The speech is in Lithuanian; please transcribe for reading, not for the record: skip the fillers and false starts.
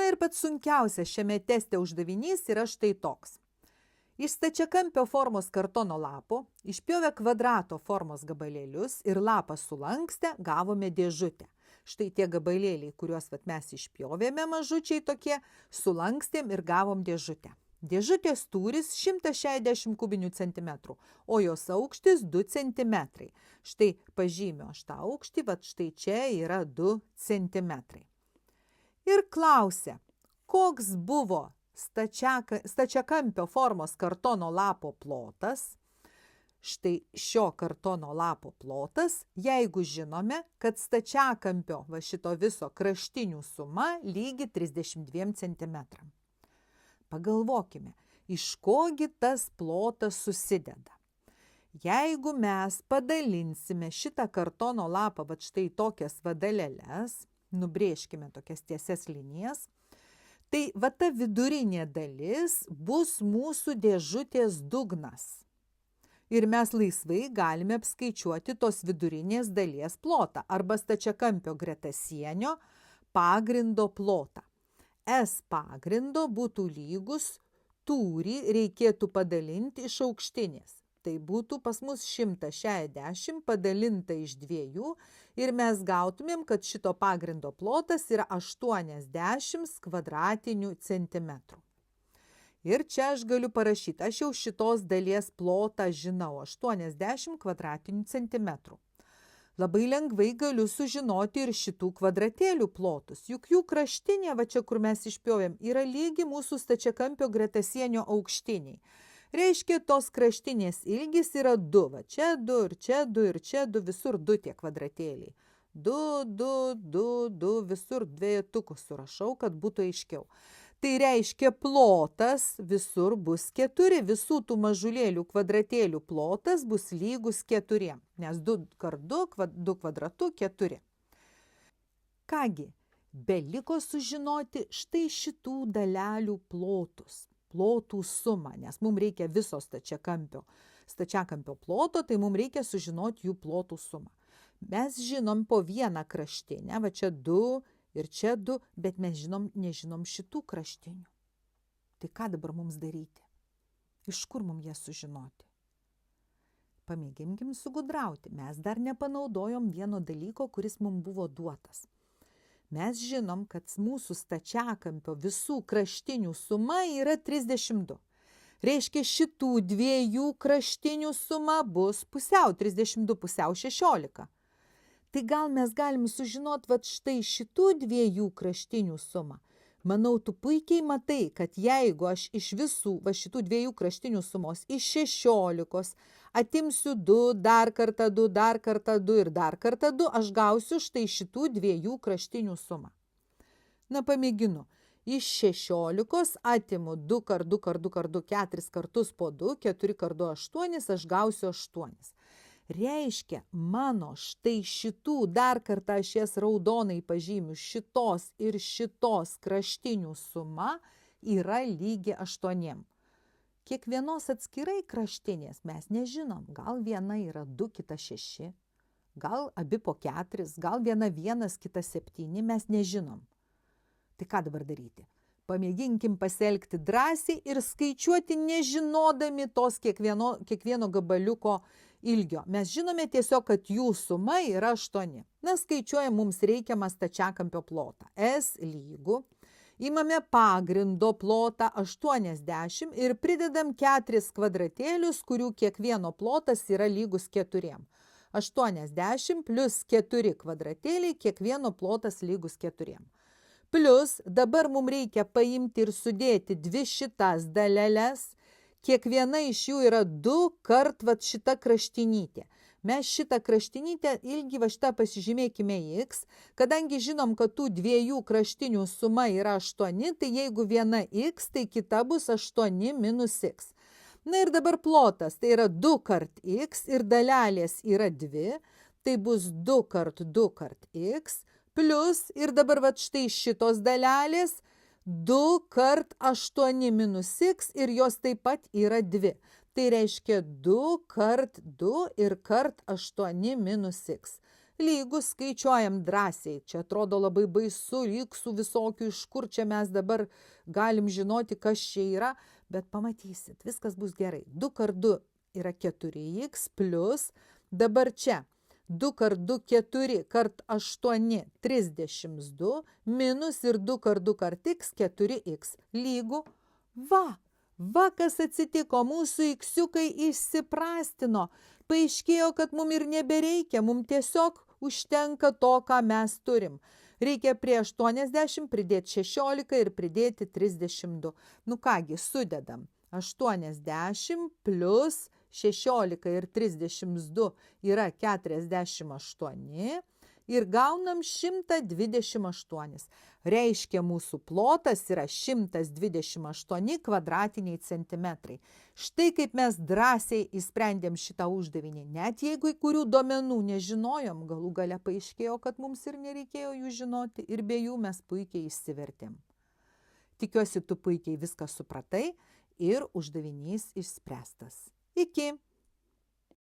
Na ir pats sunkiausias šiame teste uždavinys yra štai toks. Iš stačiakampio formos kartono lapo išpjovę kvadrato formos gabalėlius ir lapą sulankstę gavome dėžutę. Štai tie gabalėliai, kuriuos mes išpjovėme mažučiai tokie, sulankstėm ir gavom dėžutę. Dėžutės tūris 160 kubinių centimetrų, o jos aukštis 2 centimetrai. Štai pažymiu aš tą aukštį, štai čia yra 2 centimetrai. Ir klausia, koks buvo stačiakampio formos kartono lapo plotas. Štai šio kartono lapo plotas, jeigu žinome, kad stačiakampio šito viso kraštinių suma lygi 32 cm. Pagalvokime, iš kogi tas plotas susideda. Jeigu mes padalinsime šitą kartono lapą štai tokias dalelės, nubrėžkime tokias tiesias linijas, tai ta vidurinė dalis bus mūsų dėžutės dugnas. Ir mes laisvai galime apskaičiuoti tos vidurinės dalies plotą arba stačiakampio gretasienio pagrindo plotą. S pagrindo būtų lygus tūrį reikėtų padalinti iš aukštinės. Tai būtų pas mus 160 padalinta iš 2 ir mes gautumėm, kad šito pagrindo plotas yra 80 kvadratinių centimetrų. Ir čia aš galiu parašyti, aš jau šitos dalies plotą žinau, 80 kvadratinių centimetrų. Labai lengvai galiu sužinoti ir šitų kvadratėlių plotus, juk jų kraštinė, čia kur mes išpjovėm, yra lygi mūsų stačiakampio gretasienio aukštiniai. Reiškia, tos kraštinės ilgis yra 2, čia 2 ir čia 2 ir čia 2, visur 2 tie kvadratėliai. 2, 2, 2, 2, visur dvejetukus surašau, kad būtų aiškiau. Tai reiškia, plotas visur bus 4, visų tų mažulėlių kvadratėlių plotas bus lygus 4, nes 2 kart 2, 2 kvadratu 4. Kągi, beliko sužinoti štai šitų dalelių plotus. Plotų sumą, nes mums reikia viso stačiakampio ploto, tai mums reikia sužinoti jų plotų sumą. Mes žinom po vieną kraštinę, čia 2 ir čia 2, bet mes nežinom šitų kraštinių. Tai ką dabar mums daryti? Iš kur mums jas sužinoti? Pamėginkim sugudrauti. Mes dar nepanaudojom vieno dalyko, kuris mums buvo duotas. Mes žinom, kad mūsų stačiakampio visų kraštinių suma yra 32. Reiškia, šitų 2 kraštinių suma bus pusiau, 32 pusiau 16. Tai gal mes galim sužinoti štai šitų 2 kraštinių sumą. Manau, tu puikiai matai, kad jeigu aš iš visų šitų 2 kraštinių sumos iš 16 atimsiu 2, dar kartą 2, dar kartą 2 ir dar kartą 2, aš gausiu štai šitų 2 kraštinių sumą. Na, pamėginu. Iš 16 atimu 2 kart 2 kart 2 kart 2, 4 kartus po 2, 4 kart 2, 8, aš gausiu 8. Reiškia, mano štai šitų, dar kartą aš jas raudonai pažymiu, šitos ir šitos kraštinių suma yra lygi 8. Kiekvienos atskirai kraštinės mes nežinom, gal viena yra 2, kita 6, gal abi po 4, gal viena 1, kita 7, mes nežinom. Tai ką dabar daryti? Pamėginkim pasielgti drąsiai ir skaičiuoti nežinodami tos kiekvieno gabaliuko ilgio. Mes žinome tiesiog, kad jų suma yra 8. Na, skaičiuojam mums reikiamą stačiakampio plotą. S lygu. Imame pagrindo plotą 80 ir pridedam 4 kvadratėlius, kurių kiekvieno plotas yra lygus 4. 80 plus 4 kvadratėliai, kiekvieno plotas lygus 4. Plus dabar mums reikia paimti ir sudėti 2 šitas daleles. Kiekviena iš jų yra 2 kart šita kraštinytė. Mes šitą kraštinytę ilgį šitą pasižymėkime x, kadangi žinom, kad tų 2 kraštinių suma yra 8, tai jeigu viena x, tai kita bus 8 minus x. Na ir dabar plotas, tai yra 2 kart x ir dalelės yra 2, tai bus 2 kart 2 kart x, plus ir dabar štai šitos dalelės 2 kart 8 minus x ir jos taip pat yra 2. Tai reiškia 2 kart 2 ir kart 8 minus x. lygus, skaičiuojam drąsiai. Čia atrodo labai baisu, iksų visokių, iš kur čia mes dabar galim žinoti, kas čia yra, bet pamatysit, viskas bus gerai. 2 kart 2 yra 4x plus, dabar čia 2 kart 2 4 kart 8 32 minus ir 2 kart 2 kart x 4x lygu. Va kas atsitiko, mūsų iksiukai išsiprastino. Paaiškėjo, kad mum ir nebereikia, mum tiesiog užtenka to, ką mes turim. Reikia prie 80 pridėti 16 ir pridėti 32. Nu kągi, sudedam. 80 plus 16 ir 32 yra 48 ir gaunam 128. Reiškia, mūsų plotas yra 128 kvadratiniai centimetrai. Štai kaip mes drąsiai įsprendėm šitą uždavinį. Net jeigu į kurių duomenų nežinojom, galų gale paaiškėjo, kad mums ir nereikėjo jų žinoti ir be jų mes puikiai išsivertėm. Tikiuosi, tu puikiai viską supratai ir uždavinys išspręstas. Iki!